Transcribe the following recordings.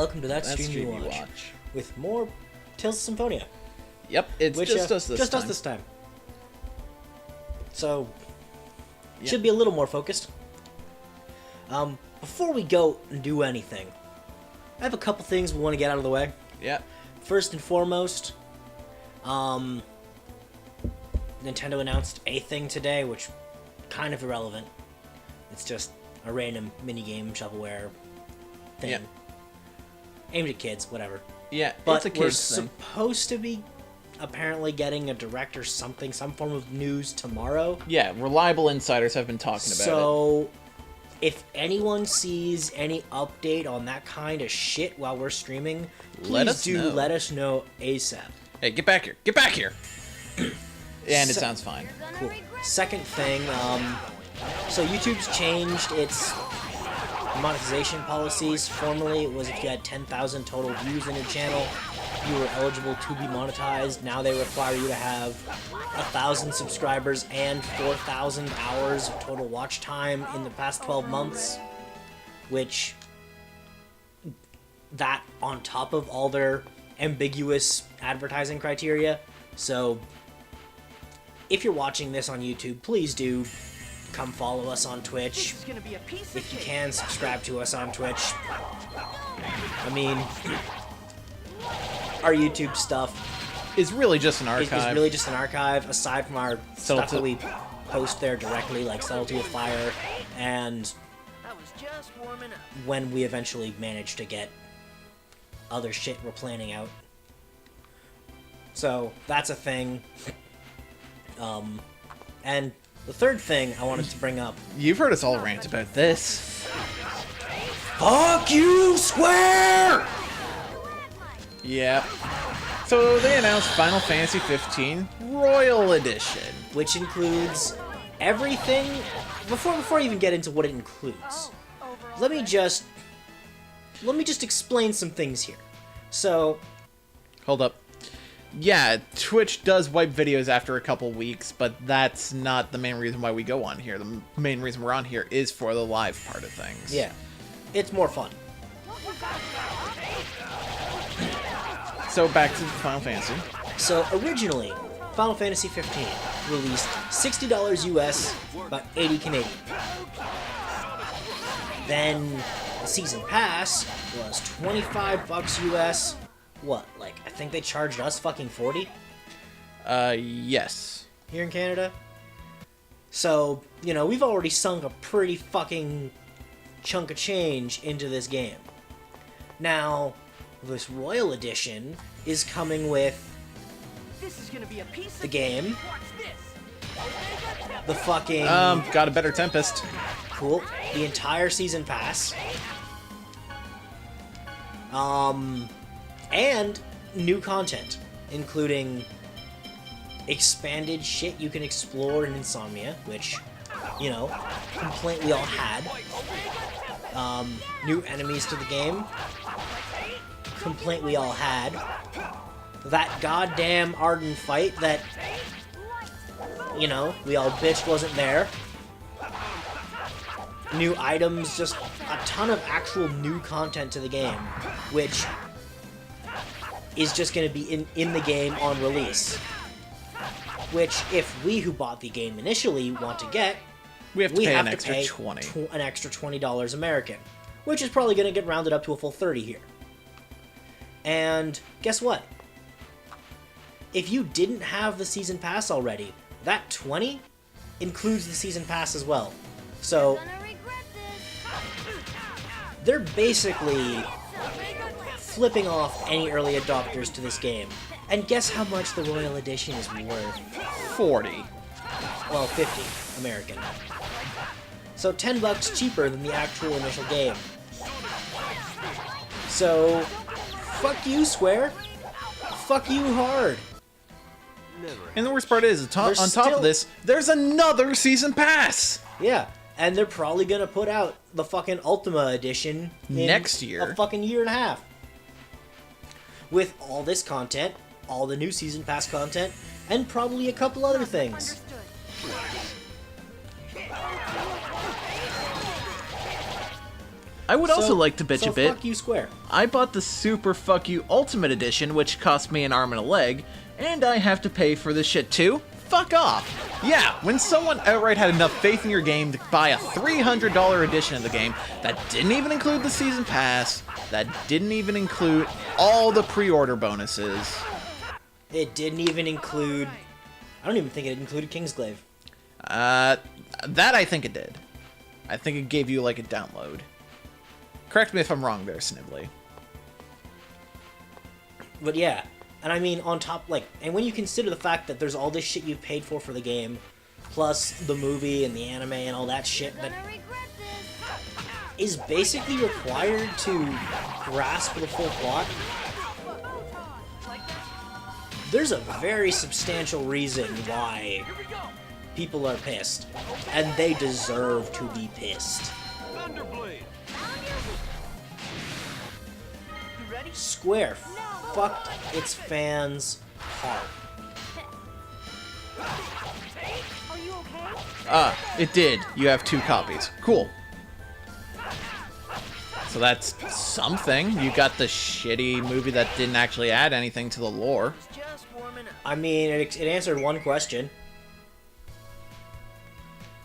welcome to Thatstreamyouwatch with more Tales of Symphonia. Yep, it's just us this time. Just us this time. So, should be a little more focused. Before we go and do anything, I have a couple things we want to get out of the way. Yeah. First and foremost, Nintendo announced a thing today, which kind of irrelevant. It's just a random minigame shovelware thing. Yeah. Aimed at kids, whatever. Yeah, But it's a we're kids thing. supposed to be apparently getting a direct or something, some form of news tomorrow. Yeah, reliable insiders have been talking about it. So, if anyone sees any update on that kind of shit while we're streaming, Let please us do know. let us know ASAP. Hey, get back here! Get back here! And it sounds fine. Cool. Second thing, so YouTube's changed its monetization policies. Formerly, it was if you had 10,000 total views in your channel, you were eligible to be monetized. Now they require you to have 1,000 subscribers and 4,000 hours of total watch time in the past 12 months, which, that on top of all their ambiguous advertising criteria. So, if you're watching this on YouTube, please do come follow us on Twitch. If you can, subscribe to us on Twitch. I mean, our YouTube stuff It's really just an is archive. really just an archive, aside from our stuff Subtlety- that we post there directly, like Subtlety of Fire, and when we eventually manage to get other shit we're planning out. So, that's a thing. And the third thing I wanted to bring up. You've heard us all rant about this. Fuck you, Square! Yeah. So they announced Final Fantasy 15 Royal Edition. Which includes everything. Before I even get into what it includes, let me just explain some things here. So, Hold up. Yeah, Twitch does wipe videos after a couple weeks, but that's not the main reason why we go on here. The main reason we're on here is for the live part of things. yeah, it's more fun. So back to Final Fantasy. So originally, Final Fantasy 15 released $60 US, about 80 Canadian. Then the season pass was $25 US. What, like, I think they charged us fucking 40 Yes. here in Canada. So, you know, we've already sunk a pretty fucking chunk of change into this game. Now, this Royal Edition is coming with the game, the fucking Got a better Tempest. cool, the entire season pass, and new content, including expanded shit you can explore in Insomnia, which, you know, complaint we all had. New enemies to the game, complaint we all had. That goddamn Arden fight that, you know, we all bitched wasn't there. New items, just a ton of actual new content to the game, which is just going to be in the game on release. Which, if we who bought the game initially want to get, We have to pay an to extra pay 20. an extra $20 American, which is probably going to get rounded up to a full 30 here. And guess what? If you didn't have the season pass already, that 20 includes the season pass as well. So they're basically flipping off any early adopters to this game. And guess how much the Royal Edition is worth? 40. Well, 50 American. So $10 cheaper than the actual initial game. So, fuck you, Square. Fuck you hard. And the worst part is, on top still- of this, there's another season pass! Yeah, and they're probably gonna put out the fucking Ultima Edition in Next year. a fucking year and a half. With all this content, all the new season pass content, and probably a couple other things. I would also like to bitch so a bit. Fuck you, Square. I bought the Super Fuck You Ultimate Edition, which cost me an arm and a leg, and I have to pay for this shit too? Fuck off. Yeah, when someone outright had enough faith in your game to buy a $300 edition of the game that didn't even include the season pass, that didn't even include all the pre-order bonuses. It didn't even include... I don't even think it included Kingsglaive. That I think it did. I think it gave you like a download. Correct me if I'm wrong there, Snibbly. But yeah, and I mean, on top, like, and when you consider the fact that there's all this shit you've paid for the game, plus the movie and the anime and all that shit that is basically required to grasp the full plot, there's a very substantial reason why people are pissed, and they deserve to be pissed. Square fucked its fans hard. Are you okay? It did. You have 2 copies. Cool. So that's something. You got the shitty movie that didn't actually add anything to the lore. Just warming up. I mean, it answered one question.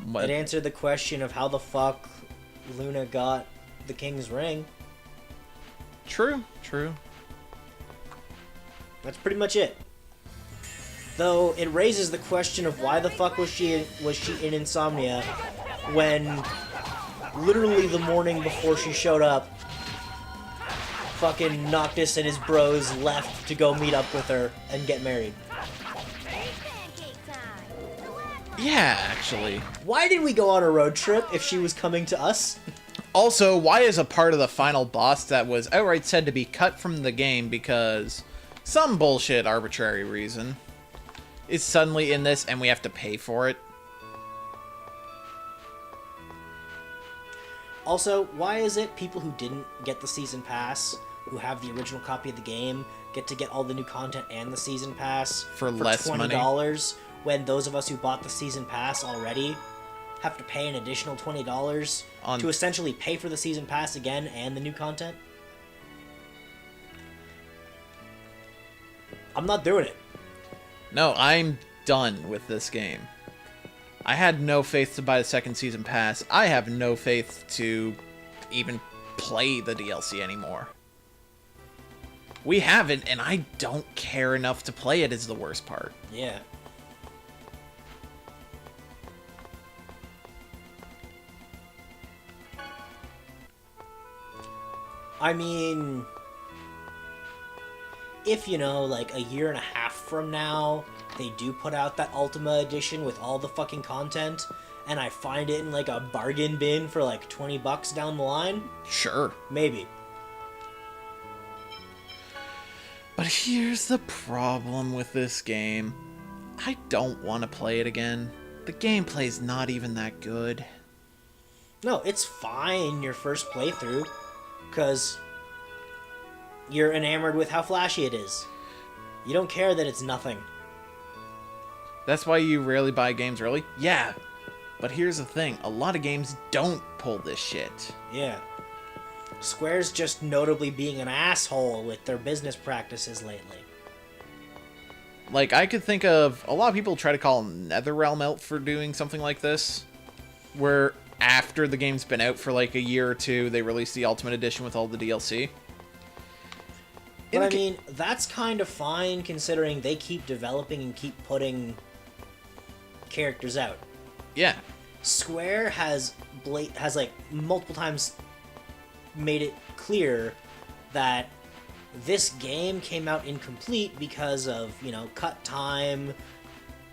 What? It answered the question of how the fuck Luna got the King's Ring. True, true. That's pretty much it. Though it raises the question of why the fuck was she in Insomnia when literally the morning before she showed up, fucking Noctis and his bros left to go meet up with her and get married. Yeah, actually. Why did we go on a road trip if she was coming to us? Also, why is a part of the final boss that was outright said to be cut from the game because some bullshit arbitrary reason is suddenly in this and we have to pay for it? Also, why is it people who didn't get the season pass, who have the original copy of the game, get to get all the new content and the season pass for less money? $20, when those of us who bought the season pass already have to pay an additional $20 to essentially pay for the season pass again and the new content? I'm not doing it. No, I'm done with this game. I had no faith to buy the second season pass. I have no faith to even play the DLC anymore. We haven't, and I don't care enough to play it is the worst part. Yeah. I mean, if, you know, like a year and a half from now, they do put out that Ultima Edition with all the fucking content, and I find it in like a bargain bin for like $20 down the line, Sure. maybe. But here's the problem with this game. I don't want to play it again. The gameplay's not even that good. No, it's fine your first playthrough, because you're enamored with how flashy it is. You don't care that it's nothing. That's why you rarely buy games early? Yeah. But here's the thing. A lot of games don't pull this shit. Yeah. Square's just notably being an asshole with their business practices lately. Like, I could think of... A lot of people try to call NetherRealm out for doing something like this. Where after the game's been out for like a year or two, they release the Ultimate Edition with all the DLC. But I mean, that's kind of fine considering they keep developing and keep putting characters out. Yeah. Square has like multiple times made it clear that this game came out incomplete because of, you know, cut time,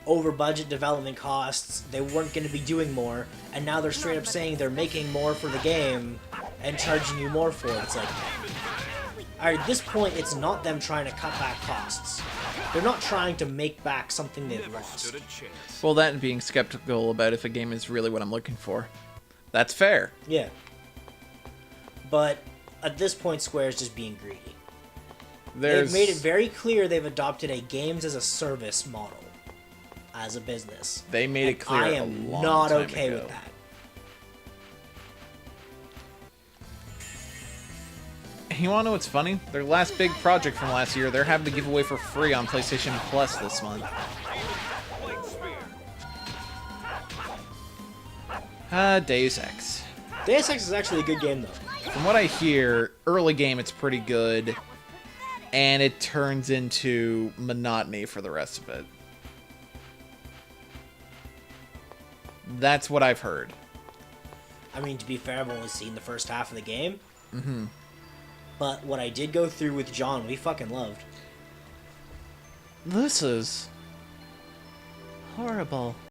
over budget development costs, they weren't going to be doing more, and now they're straight up saying they're making more for the game and charging you more for it. It's like, at this point, it's not them trying to cut back costs. They're not trying to make back something they've lost. Well, that and being skeptical about if a game is really what I'm looking for. That's fair. Yeah. But at this point, Square's just being greedy. They've made it very clear they've adopted a games as a service model as a business. They made it clear I a am long not time okay ago. with that. You wanna know what's funny? Their last big project from last year, they're having to give away for free on PlayStation Plus this month. Deus Ex. Deus Ex is actually a good game, though. From what I hear, early game it's pretty good, and it turns into monotony for the rest of it. That's what I've heard. I mean, to be fair, I've only seen the first half of the game. Mm-hmm. But what I did go through with John, we fucking loved. This is horrible.